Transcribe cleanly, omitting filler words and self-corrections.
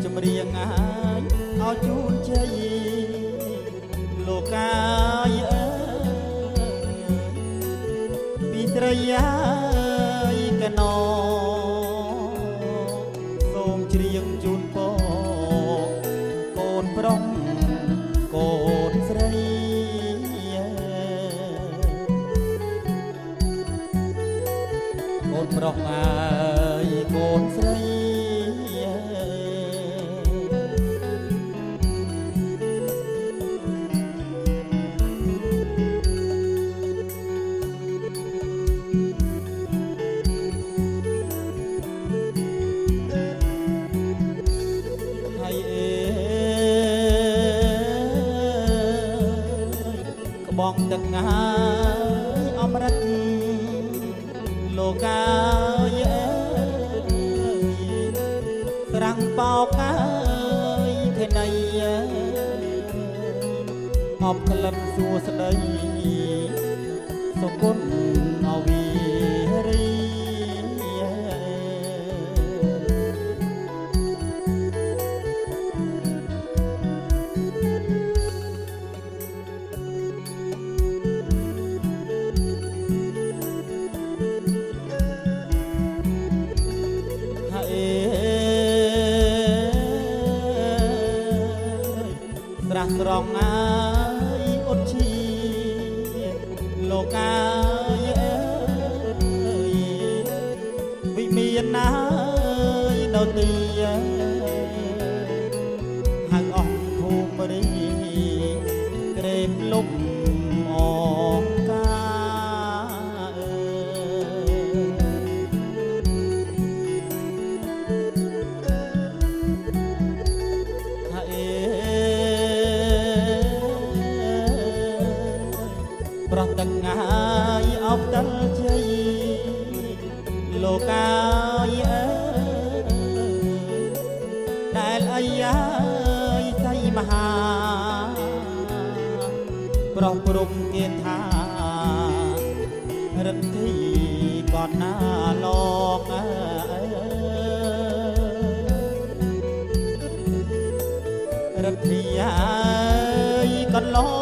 ចម្រៀងឲ្យជូនជ័យលោកកាយពីស្រីកណោសូមច្រៀងជូនពរកូនប្រុសកូនស្រីកូនប្រុសកូនស្រីបងទឹកអមរិតលោកកាយស្រាំងបោកភេណីអបក្លិនសួស្ដីសុគន្ធអវីរីស្រះស្រង់អុតឈីលោកកាយវិមានណានៅទីហៅអស់ភូមិរីក្រេបលុបអងប្រោះទឹកអបតលជ័យលោកកាយដែលអាយាយសៃមហាប្រោះព្រំគេថារិទ្ធីកតណាលោករិទ្ធីកតលោក